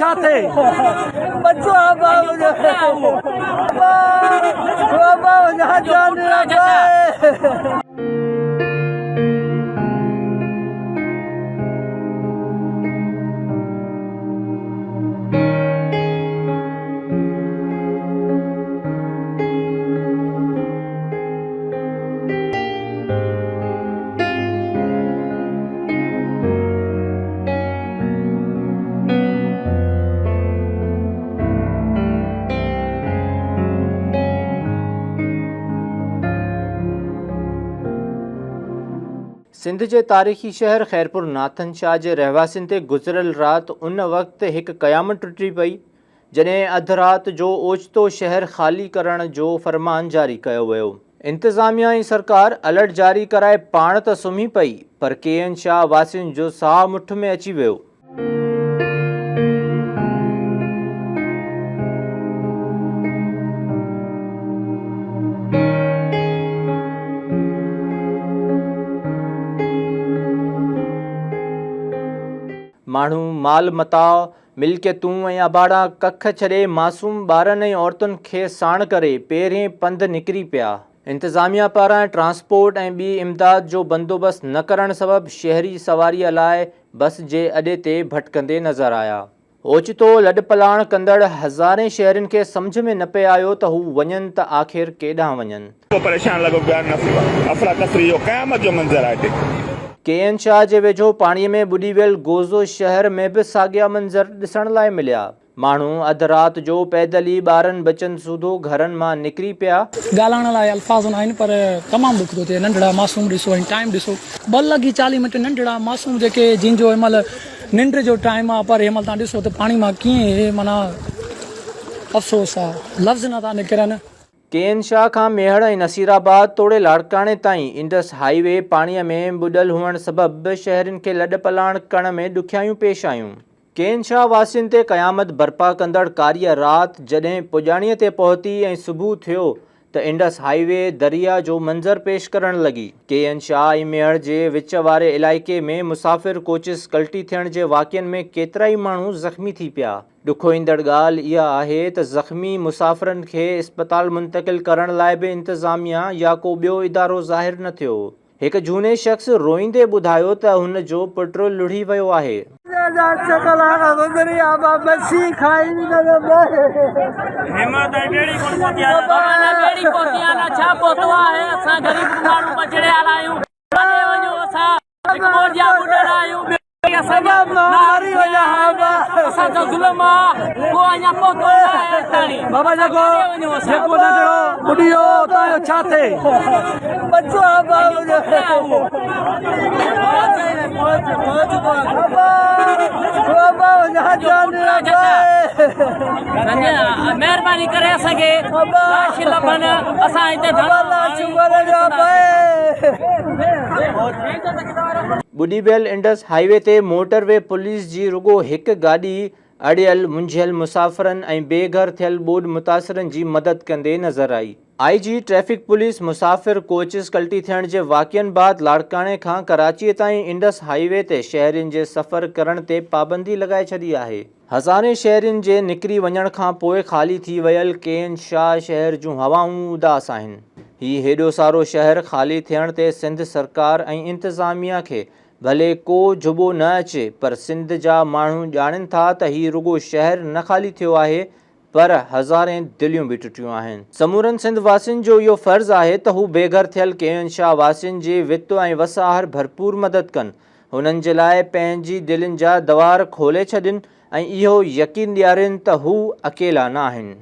छा थे बच्चो आबा मुझे आबा जहां जान रहा सिंध के तारीख़ी शहर खैरपुर नाथन शाह के रहवासियों ते गुज़रियल रात उन वक्त एक क़यामत टुटी पई जॾहिं अध रात जो ओचितो शहर खाली करण जो फरमान जारी किया वियो। इंतज़ामिया ऐं सरकार अलर्ट जारी कराए पाण त सुम्ही पई पर KN शाह वासियुनि जो साह मुठ में अची वियो। माण्हू माल मताव मिल्कियतूं ऐं अबाड़ा कख छॾे मासूम ॿारनि ऐं औरतुनि खे साण करे पहिरें पंधु निकिरी पिया। इंतज़ामिया पारां ट्रांसपोर्ट ऐं ॿी इमदाद जो बंदोबस्तु न करण सबबि शहरी सवारीअ लाइ बस जे अॾे ते भटकंदे नज़र आया। ओचितो लॾ पलाण कंदड़ हज़ारे शहरियुनि खे सम्झ में न पिए आयो त हू वञनि त आख़िर केॾांहुं वञनि। परेशान लॻो पिया अफ़रा तफ़री जो क़यामत जो मंज़र आहे। KN शाह जे वेझो पाणीअ में ॿुॾी वियल गोज़ो शहर में बि साॻिया मंज़र ॾिसण लाइ मिलिया। माण्हू अधु राति जो पैदल ई ॿारनि बचनि सूधो घरनि मां निकिरी पिया। ॻाल्हाइण लाइ अल्फाज़ न आहिनि पर तमामु ॾुख थो थिए। नंढड़ा मासूम ॾिसो ऐं टाइम ॾिसो 2:40 नंढड़ा मासूम जेके जिन जो हिनमहिल निंड जो टाइम आहे पर हिनमहिल तव्हां ॾिसो त पाणी मां कीअं माना अफ़सोस आहे, लफ़्ज़ नथा निकिरनि। KN शाह खां मेहड़ ऐं नसीराबाद तोड़े लाड़काणे ताईं इंडस हाईवे पाणीअ में ॿुॾल हुअण सबबि शहरियुनि खे लॾ पलाण करण में ॾुखियायूं पेश आयूं। KN शाह वासियुनि ते क़यामत बर्पा कंदड़ कारीअ राति जॾहिं पुॼाणीअ ते पहुती ऐं सुबुह थियो त इंडस हाईवे दरिया जो मंज़र पेश करण लॻी। KN शाह ऐं मेहड़ जे विच वारे इलाइक़े में मुसाफ़िर कोचिस कल्टी थियण जे वाक़िअनि में केतिरा ई माण्हू ज़ख़्मी थी पिया। ॾुखो ईंदड़ ॻाल्हि इहा आहे त ज़ख़्मी मुसाफ़िरनि खे इस्पताल मुंतक़िल करण लाइ बि इंतज़ामिया या को ॿियो इदारो ज़ाहिर न थियो। हिकु झूने शख़्स रोईंदे ॿुधायो त हुन जो पुटु लुढ़ी वियो आहे। बाबा जेको नंढड़ो ॿुॾियो तव्हांजो छा थे बच्चो आबा मुझे आबा जहां जान रहा मेहरबानी करे असांखे लाश लभन असां हिते ॿुॾी वियल इंडस हाईवे ते मोटरवे पुलिस जी रुगो हिकु गाॾी अड़ियल मुंझियल मुसाफ़िरनि ऐं बेघर थियल ॿोॾ मुतासिरनि जी मदद कंदे नज़र आई। IG ट्रैफ़िक पुलिस मुसाफ़िर कोचिस कल्टी थियण जे वाक़िअनि बाद लाड़काणे खां कराचीअ ताईं इंडस हाईवे ते शहरियुनि जे सफ़र करण ते पाबंदी लॻाए छॾी आहे। हज़ारे शहरियुनि जे निकिरी वञण खां पोइ ख़ाली थी वियल KN शाह शहर जूं हवाऊं उदास आहिनि। हीउ हेॾो सारो शहर ख़ाली थियण ते सिंध सरकार ऐं इंतज़ामिया खे भले को जुबो न अचे पर सिंध जा माण्हू ॼाणनि था त हीउ रुगो शहर न ख़ाली थियो आहे पर हज़ारे दिलियूं बि टुटियूं आहिनि। समूरनि सिंध वासियुनि जो इहो फ़र्ज़ु आहे त हू बेघर थियल KN शाह वासियुनि जी वित ऐं वसाहर भरपूर मदद कनि, हुननि जे लाइ पंहिंजी दिलनि जा दवार खोले छॾनि ऐं इहो यकीन ॾियारनि त हू अकेला न आहिनि।